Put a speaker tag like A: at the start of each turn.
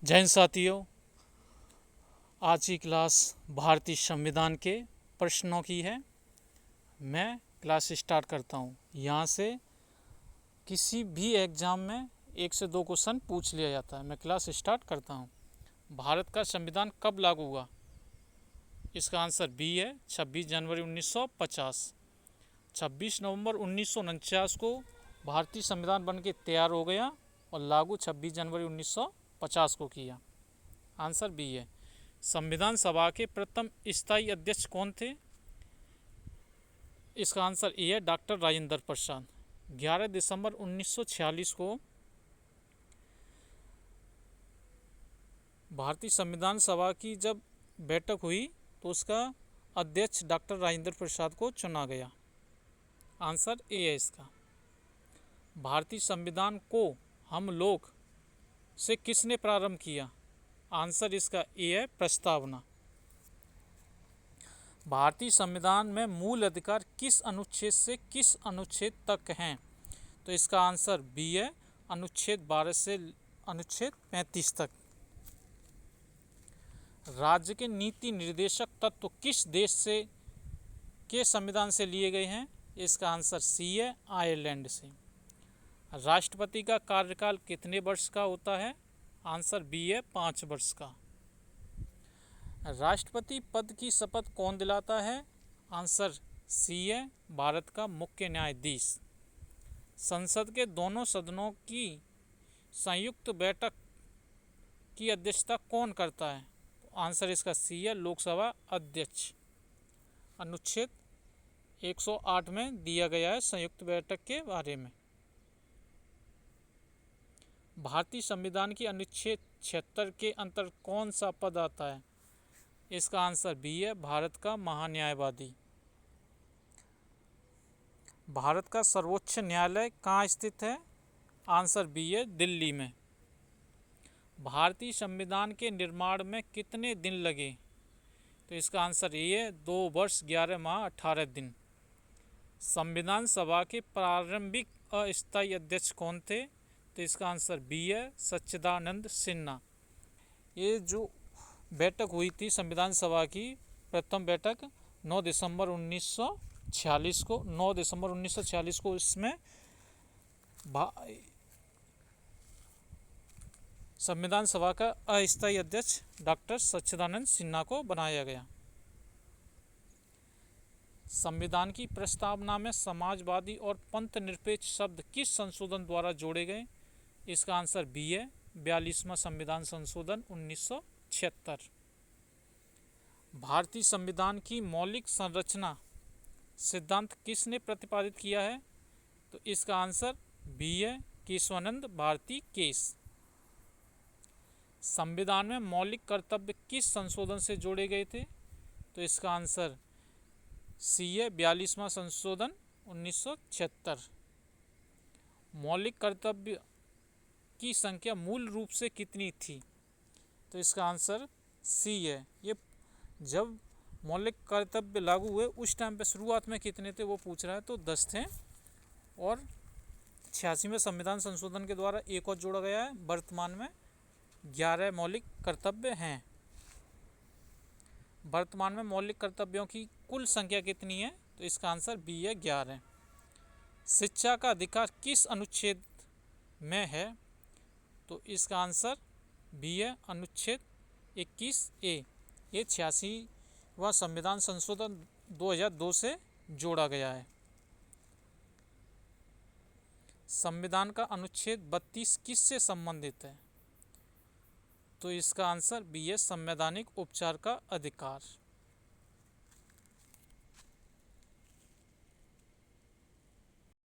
A: जय हिंद साथियों। आज की क्लास भारतीय संविधान के प्रश्नों की है। मैं क्लास स्टार्ट करता हूँ। यहाँ से किसी भी एग्ज़ाम में 1 से 2 क्वेश्चन पूछ लिया जाता है। मैं क्लास स्टार्ट करता हूँ। भारत का संविधान कब लागू हुआ? इसका आंसर बी है 26 जनवरी 1950। 26 नवंबर 1949 को भारतीय संविधान बन के तैयार हो गया और लागू 26 जनवरी 1950 को किया। आंसर बी है। संविधान सभा के प्रथम स्थायी अध्यक्ष कौन थे? इसका आंसर ए है डॉक्टर राजेंद्र प्रसाद। 11 दिसंबर 1946 को भारतीय संविधान सभा की जब बैठक हुई तो उसका अध्यक्ष डॉक्टर राजेंद्र प्रसाद को चुना गया। आंसर ए है इसका। भारतीय संविधान को हम लोग से किसने प्रारंभ किया? आंसर इसका ए है प्रस्तावना। भारतीय संविधान में मूल अधिकार किस अनुच्छेद से किस अनुच्छेद तक हैं? तो इसका आंसर बी है अनुच्छेद 12 से अनुच्छेद 35 तक। राज्य के नीति निर्देशक तत्व किस देश से के संविधान से लिए गए हैं? इसका आंसर सी है आयरलैंड से। राष्ट्रपति का कार्यकाल कितने वर्ष का होता है? आंसर बी है 5 वर्ष का। राष्ट्रपति पद की शपथ कौन दिलाता है? आंसर सी है भारत का मुख्य न्यायाधीश। संसद के दोनों सदनों की संयुक्त बैठक की अध्यक्षता कौन करता है? आंसर इसका सी है लोकसभा अध्यक्ष। अनुच्छेद 108 में दिया गया है संयुक्त बैठक के बारे में। भारतीय संविधान की अनुच्छेद 76 के अंतर्गत कौन सा पद आता है? इसका आंसर बी है भारत का महान्यायवादी। भारत का सर्वोच्च न्यायालय कहाँ स्थित है? आंसर बी है दिल्ली में। भारतीय संविधान के निर्माण में कितने दिन लगे? तो इसका आंसर ये है 2 वर्ष 11 माह 18 दिन। संविधान सभा के प्रारंभिक अस्थायी अध्यक्ष कौन थे? तो इसका आंसर बी है सच्चिदानंद सिन्हा। ये जो बैठक हुई थी संविधान सभा की प्रथम बैठक 9 दिसंबर 1946 को इसमें संविधान सभा का अस्थायी अध्यक्ष डॉक्टर सच्चिदानंद सिन्हा को बनाया गया। संविधान की प्रस्तावना में समाजवादी और पंथ निरपेक्ष शब्द किस संशोधन द्वारा जोड़े गए? इसका आंसर बी है 42वां संविधान संशोधन 1976। भारतीय संविधान की मौलिक संरचना सिद्धांत किसने प्रतिपादित किया है? तो इसका आंसर बी है केशवानंद भारती केस। संविधान में मौलिक कर्तव्य किस संशोधन से जोड़े गए थे? तो इसका आंसर सी है 42वां संशोधन 1976। मौलिक कर्तव्य की संख्या मूल रूप से कितनी थी? तो इसका आंसर सी है। ये जब मौलिक कर्तव्य लागू हुए उस टाइम पे शुरुआत में कितने थे वो पूछ रहा है, तो 10 थे और 86वें संविधान संशोधन के द्वारा एक और जोड़ा गया है। वर्तमान में 11 मौलिक कर्तव्य हैं। वर्तमान में मौलिक कर्तव्यों की कुल संख्या कितनी है? तो इसका आंसर बी है 11। शिक्षा का अधिकार किस अनुच्छेद में है? तो इसका आंसर बी है अनुच्छेद 21A। ये 86वां संविधान संशोधन 2002 से जोड़ा गया है। संविधान का अनुच्छेद 32 किससे संबंधित है? तो इसका आंसर बी है संवैधानिक उपचार का अधिकार।